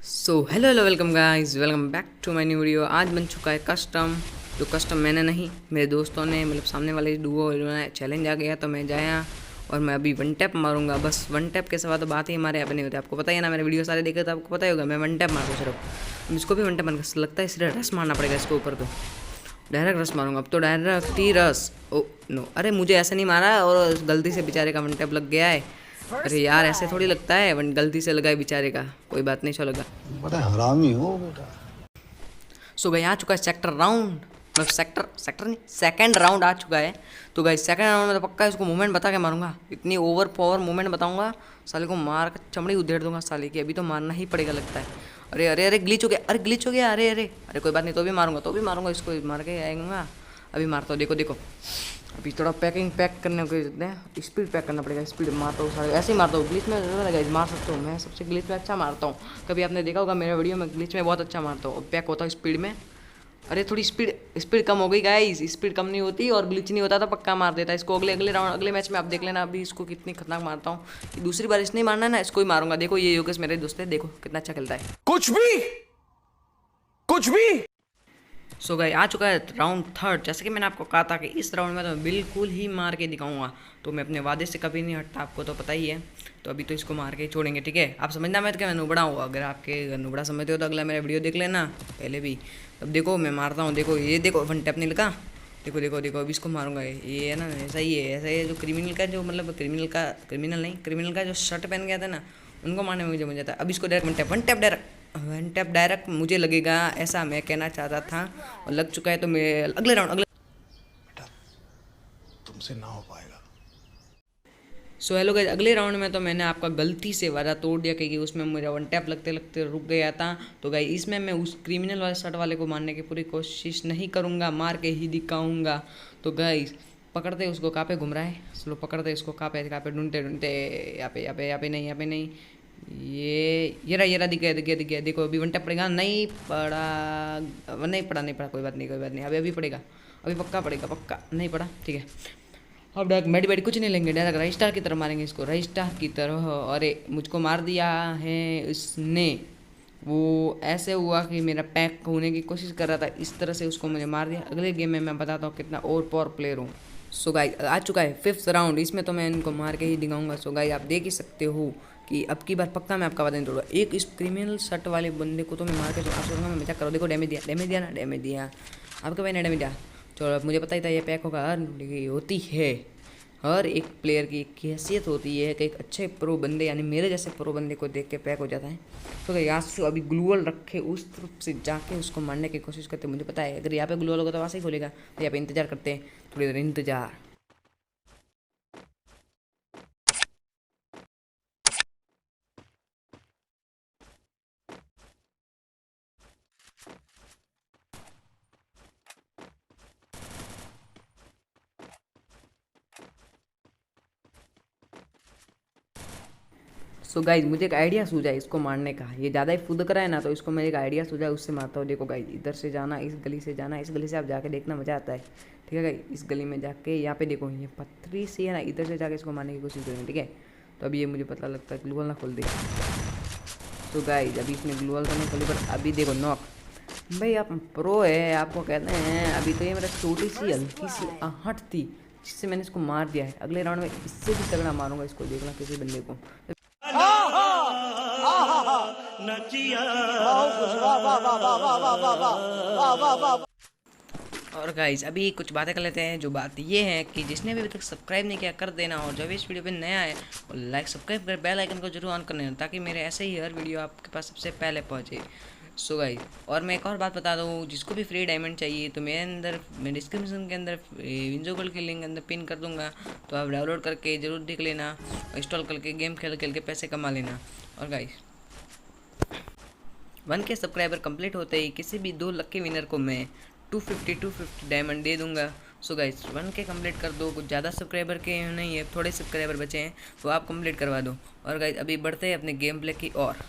Hello hello welcome guys, welcome back to my new video. आज बन चुका है कस्टम। जो कस्टम मैंने नहीं, मेरे दोस्तों ने, मतलब सामने वाले डुओ चैलेंज आ गया तो मैं जाया और मैं अभी वन टैप मारूंगा। बस वन टैप के सिवा तो बात ही हमारे यहाँ पे नहीं होती। आपको पता ही है ना, मेरे वीडियो सारे देखे तो आपको पता ही होगा, मैं वन टैप मारूँ सिर्फ। इसको भी वन टैप मारना लगता है, इसलिए रस मारना पड़ेगा इसके ऊपर। तो डायरेक्ट रस मारूंगा अब तो, डायरेक्ट ही रस। ओ नो, अरे मुझे ऐसे नहीं मारा और गलती से बेचारे का वन टैप लग गया है। अरे यार ऐसे थोड़ी लगता है, वन गलती से लगा है बेचारे का, कोई बात नहीं, चलो लगा। बड़ा हरामी हो बेटा। सो गई आ चुका है सेक्टर राउंड, मतलब सेक्टर सेक्टर नहीं, सेकंड राउंड आ चुका है। तो गई सेकंड राउंड में तो पक्का इसको मूवमेंट बता के मारूंगा, इतनी ओवर पावर मूवमेंट बताऊंगा, साले को मार कर चमड़ी उधेड़ दूंगा साले की। अभी तो मारना ही पड़ेगा लगता है। अरे अरे अरे ग्लिच हो गया, अरे ग्लिच हो गया, अरे अरे अरे कोई बात नहीं, तो भी मारूंगा इसको, मार के आएगा। अभी मारता हूँ, देखो देखो। अभी थोड़ा पैक करने को देते हैं, स्पीड पैक करना पड़ेगा। स्पीड मारता हूँ सारे, ऐसे ही मारता हूँ। ग्लिच में लगा मार सकता हूँ मैं, सबसे ग्लिच में अच्छा मारता हूँ। कभी आपने देखा होगा मेरे वीडियो में, ग्लिच में बहुत अच्छा मारता हूँ, पैक होता हूँ स्पीड में। अरे थोड़ी स्पीड कम हो गई गाइस, स्पीड कम नहीं होती और ग्लिच नहीं होता तो पक्का मार देता है इसको। अगले अगले राउंड, अगले मैच में आप देख लेना अभी इसको कितनी खतरनाक मारता हूँ। दूसरी बार इसने मारना ना, इसको ही मारूंगा। देखो ये योगेश मेरे दोस्त है, देखो कितना अच्छा खेलता है। कुछ भी सो गए आ चुका है राउंड थर्ड। जैसे कि मैंने आपको कहा था कि इस राउंड में तो मैं बिल्कुल ही मार के दिखाऊंगा, तो मैं अपने वादे से कभी नहीं हटता, आपको तो पता ही है। तो अभी तो इसको मार के ही छोड़ेंगे, ठीक है। आप समझना मत कि मैं नुबड़ा हूँ, अगर आपके नुबड़ा समझते हो तो अगला मेरा वीडियो देख लेना पहले भी। अब देखो मैं मारता हूँ, देखो ये देखो वन टैप नहीं लगा। देखो देखो देखो अभी इसको मारूंगा। ये है ना, ऐसा ही है, ऐसा ही है। जो क्रिमिनल का, जो मतलब क्रिमिनल का जो शर्ट पहन गया था ना, उनको मारने में मुझे मजा आता है। अब इसको डायरेक्ट वन टैप डायरेक्ट मुझे लगेगा, ऐसा मैं कहना चाहता था। और लग चुका है तो मैं अगले राउंड बेटा तुमसे ना हो पाएगा। सो हेलो गाइस, अगले राउंड में तो मैंने आपका गलती से वादा तोड़ दिया, क्योंकि उसमें मेरा वन टैप लगते लगते रुक गया था। तो गाइस इसमें मैं उस क्रिमिनल वाले शर्ट वाले को मारने की पूरी कोशिश नहीं करूँगा, मार के ही दिखाऊंगा। तो गाइस पकड़ते उसको, कहाँ पे घूम रहा है, चलो पकड़ते इसको, कहाँ पे ढूंढते ढूंढते, यहाँ पे नहीं। ये रहा, दिख गया। देखो अभी वन टैप पड़ेगा, नहीं पड़ा, नहीं पड़ा, कोई बात नहीं, अभी पड़ेगा, अभी पक्का पड़ेगा, पक्का नहीं पड़ा, ठीक है। अब डायरेक्ट मेडी कुछ नहीं लेंगे, डायरेक्ट रजिस्टार की तरह मारेंगे इसको, रजिस्टार की तरह। अरे मुझको मार दिया है इसने। वो ऐसे हुआ कि मेरा पैक होने की कोशिश कर रहा था, इस तरह से उसको मुझे मार दिया। अगले गेम में मैं बताता हूँ कितना ओवर पावर प्लेयर हूँ। सो गाइस आ चुका है फिफ्थ राउंड, इसमें तो मैं इनको मार के ही दिखाऊंगा। सो गाइस आप देख ही सकते हो कि अब की बार पक्का मैं आपका वादा नहीं तोड़ूंगा। एक इस क्रिमिनल शर्ट वाले बंदे को तो मैं मार के छोड़ूंगा। मैं मजाक करो, देखो डैमेज दिया ना, डैमेज दिया। आपके भाई ने डैमेज दिया, चलो अब मुझे पता ही था ये पैक होगा। होती है हर एक प्लेयर की एक हैसियत होती है कि एक अच्छे प्रो बंदे, यानी मेरे जैसे प्रो बंदे को देख के पैक हो जाता है। तो यहाँ से अभी ग्लूअल रखे उस तरफ से जाके उसको मारने की कोशिश करते, मुझे पता है अगर यहाँ पे ग्लूअल होगा तो वहाँ से ही खोलेगा। तो यहाँ पे इंतजार करते हैं, थोड़ी देर इंतजार। सो गाइज मुझे एक आइडिया सूझा इसको मारने का, ये ज़्यादा ही फुद करा है ना, तो इसको मैं एक आइडिया सूझा, उससे मारता हूँ। देखो गाइज इधर से जाना, इस गली से जाना, इस गली से आप जाके देखना मज़ा आता है, ठीक है गाइज। इस गली में जाके यहाँ पे देखो ये पथरी सी है ना, इधर से जाके इसको मारने की कोशिश करेंगे, ठीक है। तो अभी ये मुझे पता लगता है ग्लूअल ना खोल दे। तो गाइज अभी इसने ग्लूअल तो नहीं खोली, पर अभी देखो नॉक। भाई आप प्रो है, आपको कहते हैं। अभी तो ये मेरा छोटी सी हल्की सी आहट थी जिससे मैंने इसको मार दिया है। अगले राउंड में इससे भी तगड़ा मारूंगा इसको, देखना किसी बंदे को। और गाइज अभी कुछ बातें कर लेते हैं। जो बात ये है कि जिसने भी अभी तक सब्सक्राइब नहीं किया कर देना, और जब इस वीडियो पे नया है और लाइक सब्सक्राइब कर बेल आइकन को जरूर ऑन कर लेना, ताकि मेरे ऐसे ही हर वीडियो आपके पास सबसे पहले पहुंचे। सो गाइज और मैं एक और बात बता दूँ, जिसको भी फ्री डायमंड चाहिए तो मैं डिस्क्रिप्शन के अंदर विंजो गोल्ड की लिंक अंदर पिन कर दूंगा, तो आप डाउनलोड करके ज़रूर देख लेना, इंस्टॉल करके गेम खेल के पैसे कमा लेना। और गाइज 1K सब्सक्राइबर कंप्लीट होते ही किसी भी 2 लक्की विनर को मैं 250 डायमंड दे दूंगा। सो गाइस 1K कंप्लीट कर दो, कुछ ज़्यादा सब्सक्राइबर के नहीं है, थोड़े सब्सक्राइबर बचे हैं, तो आप कंप्लीट करवा दो। और गाइस अभी बढ़ते हैं अपने गेम प्ले की और।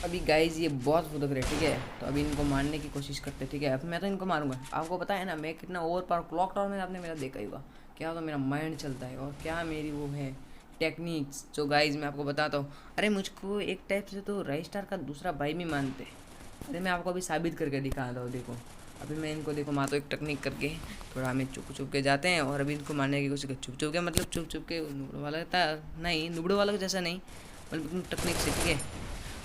अभी गाइस ये बहुत फुदक रहे, ठीक है। तो अभी इनको मारने की कोशिश करते, ठीक है। अब मैं तो इनको मारूंगा, आपको पता है ना मैं कितना ओवर पावर। क्लॉक टावर में आपने मेरा देखा ही होगा, क्या तो मेरा माइंड चलता है और क्या मेरी वो है टेक्निक्स जो गाइज मैं आपको बताता हूँ। अरे मुझको एक टाइप से तो रजिस्टार का दूसरा भाई भी मानते हैं। अरे मैं आपको अभी साबित करके दिखाता हूँ। देखो अभी मैं इनको देखो मारता हूँ एक टेक्निक करके। थोड़ा हमें छुप छुप के जाते हैं और अभी इनको मारने की कोशिश कर छुप छुप के, मतलब छुप छुप के नुबड़ो वाला था नहीं, नुबड़ो वाला जैसा नहीं, मतलब टेक्निक से, ठीक है।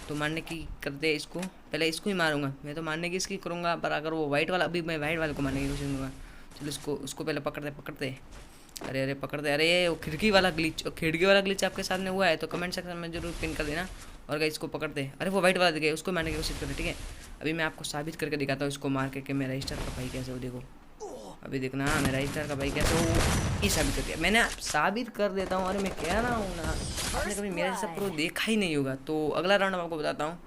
तो मारने की करते हैं इसको, पहले इसको ही मारूंगा मैं, तो मारने की इसकी करूँगा, पर अगर वो वाइट वाला, अभी मैं वाइट वाले को मारने की कोशिश करूँगा। चलो इसको उसको पहले पकड़ते पकड़ते। अरे अरे पकड़ते, अरे ये वो खिड़की वाला ग्लिच आपके सामने हुआ है तो कमेंट सेक्शन में जरूर पिन कर देना। और गाइस इसको पकड़ते, अरे वो वाइट वाला दिखे उसको मारने की कोशिश करते, ठीक है। अभी मैं आपको साबित करके दिखाता हूँ इसको मार के कि मेरा रजिस्टर का भाई कैसे हो। देखो अभी देखना मेरा रजिस्टर का भाई कैसे हो, ये साबित कर दिया मैंने, साबित कर देता हूँ। अरे मैं कह रहा हूँ ना, आपने कभी मेरे जैसा प्रो देखा ही नहीं होगा। तो अगला राउंड मैं आपको बताता हूँ।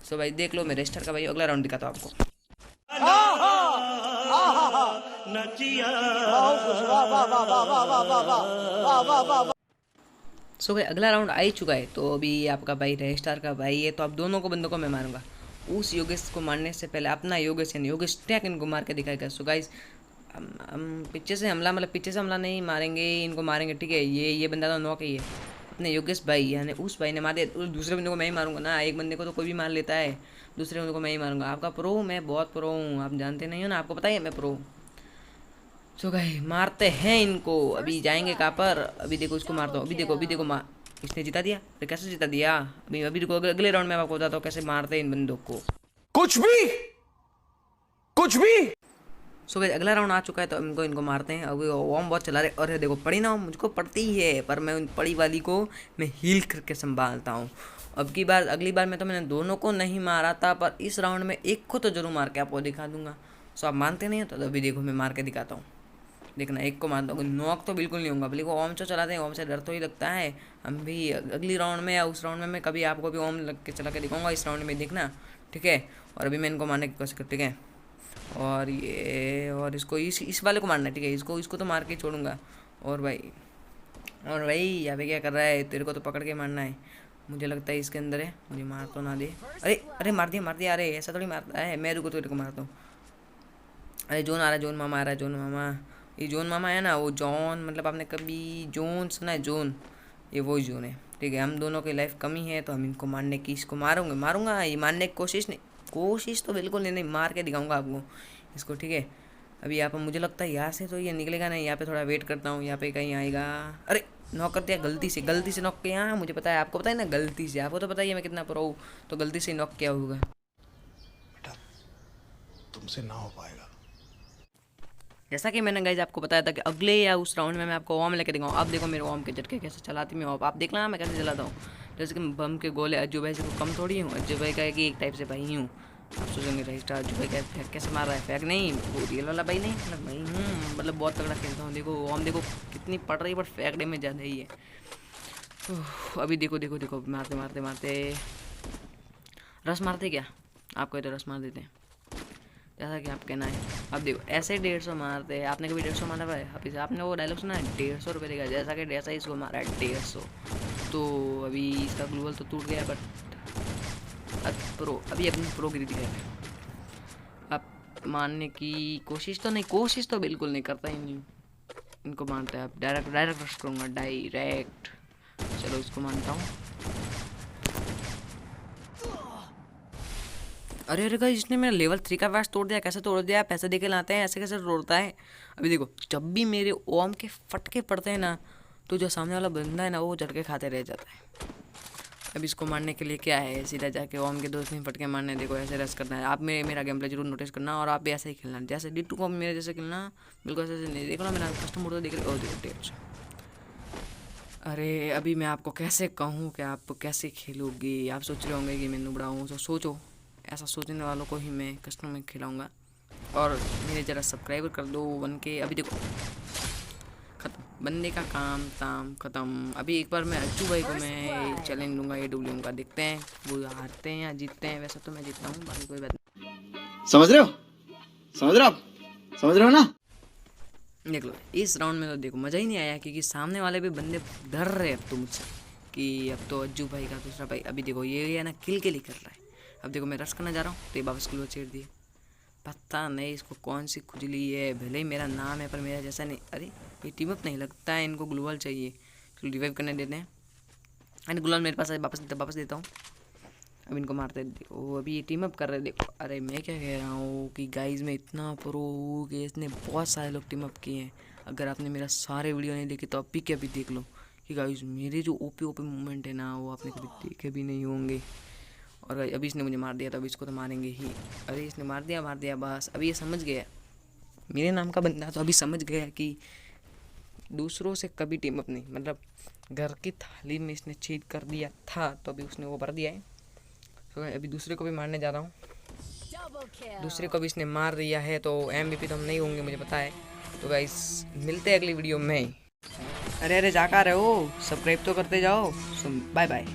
सो भाई देख लो मेरे रजिस्टर का भाई, अगला राउंड दिखाता हूँ आपको। सो भाई अगला राउंड आ ही चुका है। तो अभी आपका भाई रजिस्टार का भाई है, तो अब दोनों को बंदों को मैं मारूंगा। उस योगेश को मारने से पहले अपना योगेश यानी योगेश टैक इनको मार के दिखाएगा। सो गाइस हम पीछे से हमला, मतलब पीछे से हमला नहीं मारेंगे, इनको मारेंगे, ठीक है। ये बंदा तो नॉक ही है, अपने योगेश भाई यानी उस भाई ने मार दिया। दूसरे बंदे को मैं ही मारूंगा ना, एक बंदे को तो कोई भी मार लेता है, दूसरे बंदे को मैं ही मारूंगा। आपका प्रो, मैं बहुत प्रो हूँ, आप जानते नहीं हो ना, आपको पता ही है मैं प्रो। सो गए मारते हैं इनको, अभी जाएंगे कहाँ पर, अभी देखो इसको मारता हूँ। अभी देखो मार, इसने जिता दिया। अरे कैसे जिता दिया, अभी अभी देखो अगले राउंड में आपको बताता हूँ कैसे मारते हैं इन बंदों को। कुछ भी, कुछ भी। सो गए अगला राउंड आ चुका है, तो इनको इनको मारते हैं। अभी वॉर्म बहुत चला रहे, और देखो पड़ी ना मुझको पड़ती ही है, पर मैं उन पड़ी वाली को मैं हील करके संभालता हूँ। अब की बार अगली बार में तो मैंने दोनों को नहीं मारा था, पर इस राउंड में एक को तो जरूर मार के आपको दिखा दूंगा। सो आप मानते नहीं हो तो अभी देखो मैं मार के दिखाता हूँ। देखना एक को मारता हूँ, नॉक तो बिल्कुल नहीं होगा, बल्कि वो ओम चो चलाते हैं, ओम से डर तो ही लगता है। हम भी अगली राउंड में या उस राउंड में मैं कभी आपको भी ओम लग के चला के दिखाऊंगा, इस राउंड में देखना, ठीक है। और अभी मैं इनको मारने की कोशिश कर, ठीक है। और ये और इसको इस वाले को मारना है, ठीक है। इसको तो मार के छोड़ूंगा। और भाई यहाँ पे क्या कर रहा है, तेरे को तो पकड़ के मारना है, मुझे लगता है इसके अंदर है, मुझे मार तो ना दे। अरे अरे मार दिया, अरे ऐसा थोड़ी मारता है, मैं रुको तेरे को मारता हूँ। अरे जोन आ रहा है, जोन मामा आ रहा है, जोन मामा, ये जोन मामा है ना, वो जॉन, मतलब आपने कभी जोन सुना है, जोन, ये वही जोन है, ठीक है। हम दोनों की लाइफ कमी है, तो हम इनको मारने की, इसको मारूंगा, ये मारने की कोशिश तो बिल्कुल नहीं, मार के दिखाऊंगा आपको इसको, ठीक है। अभी यहाँ पर मुझे लगता है यहाँ से तो ये निकलेगा नहीं, यहाँ पे थोड़ा वेट करता हूँ, यहाँ पे कहीं आएगा। अरे नॉक कर दिया, गलती से नॉक किया, मुझे पता है, आपको पता है ना, गलती से, आपको तो पता ही है मैं कितना प्रो हूँ, तो गलती से नॉक किया होगा। बेटा तुमसे ना हो पाएगा। जैसा कि मैंने गाइज आपको बताया था कि अगले या उस राउंड में मैं आपको वॉर्म लेके दिखाऊँ। अब देखो मेरे वॉर्म के झटके कैसे चलाती मैं, आप देख लेना मैं कैसे चलाता हूँ। जैसे कि बम के गोले, अज्जू भाई से तो कम थोड़ी हूँ, अज्जू भाई का है कि एक टाइप से भाई ही हूँ। आप सोचेंगे रजिस्टर अज्जू भाई कैसे मार रहा है, फैक नहीं, वो रियल वाला भाई नहीं, मतलब भाई हूँ, मतलब बहुत तगड़ा खेलता हूँ। देखो वॉर्म देखो कितनी पड़ रही है, बट फैक डैमेज ज़्यादा ही है। अभी देखो मारते रस मारते क्या, आपको तो रस मार देते हैं जैसा कि आप कहना है। अब देखो ऐसे 150 मारते हैं, आपने कभी 150 मारा है, अभी आपने वो डायलॉग सुना है 150 रुपये देगा, जैसा कि जैसा इसको मारा है 150। तो अभी इसका ग्लूवल तो टूट गया, बट अब प्रो, अभी अपनी प्रोगिरी दिखाएगा। अब मारने की कोशिश तो बिल्कुल नहीं करता ही नहीं, इनको मारता है। अब डायरेक्ट रश करूँगा, डायरेक्ट। चलो इसको मानता हूँ। अरे गाइस इसने मेरा लेवल 3 का वैश तोड़ दिया, कैसे तोड़ दिया, पैसे देके लाते हैं, ऐसे कैसे तोड़ता है। अभी देखो जब भी मेरे ओम के फटके पड़ते हैं ना, तो जो सामने वाला बंदा है ना, वो झटके खाते रह जाता है। अब इसको मारने के लिए क्या है, सीधा जाके ओम के दोस्त में फटके मारने, देखो ऐसे रस करना है। आप मेरा गेम प्ले जरूर नोटिस करना, और आप भी ऐसे ही खेलना, जैसे D2 को मेरे जैसे खेलना, बिल्कुल ऐसे नहीं। देखो ना मेरा कस्टम मोड तो देख रहे हो, देखो। अरे अभी मैं आपको कैसे कहूँ कि आप कैसे खेलोगे, आप सोच रहे होंगे कि मैं नुबड़ा हूँ, तो सोचो, ऐसा सोचने वालों को ही मैं कस्टम में खिलाऊंगा। और मेरे ज़रा सब्सक्राइबर कर दो 1K। अभी देखो खत्म, बंदे का काम ताम खत्म। अभी एक बार मैं अज्जू भाई को मैं चैलेंज दूंगा AWM का, देखते हैं वो हारते हैं या जीतते हैं। वैसे तो मैं जीतता हूँ, बाकी कोई बात नहीं। समझ रहे हो ना। देख लो इस राउंड में तो देखो मज़ा ही नहीं आया, क्योंकि सामने वाले भी बंदे डर रहे अब तो मुझसे, कि अब तो अज्जू भाई का दूसरा भाई, अभी देखो ये है ना किल के लिए कर रहा है। अब देखो मैं रश करना जा रहा हूँ, तो ये वापस ग्लूवल छेड़ दिए, पता नहीं इसको कौन सी खुजली है, भले ही मेरा नाम है पर मेरा जैसा नहीं। अरे ये टीम अप नहीं लगता है, इनको ग्लूवल चाहिए। चलो रिवाइव करने देते हैं। एंड गुलाल मेरे पास है, वापस देता हूँ। अब इनको मारते हैं। ओ अभी ये टीम अप कर रहे हैं, देखो। अरे मैं क्या कह रहा हूँ कि गाइज में इतना प्रो हूँ कि इसने बहुत सारे लोग टीम अप किए हैं। अगर आपने मेरा सारे वीडियो नहीं देखे तो अभी के अभी देख लो कि गाइज मेरे जो ओपी मूवमेंट है ना वो आपने कभी देखे भी नहीं होंगे। और गाइस अभी इसने मुझे मार दिया तो अभी इसको तो मारेंगे ही। अरे इसने मार दिया बस। अभी ये समझ गया, मेरे नाम का बंदा तो अभी समझ गया कि दूसरों से कभी टीम अप नहीं, मतलब घर की थाली में इसने चीट कर दिया था तो अभी उसने वो भर दिया है। तो अभी दूसरे को भी मारने जा रहा हूँ। दूसरे को भी इसने मार दिया है तो MVP तो हम नहीं होंगे, मुझे पता है। तो गाइस मिलते हैं अगली वीडियो में। अरे जा रहे हो, सब्सक्राइब तो करते जाओ। Bye bye.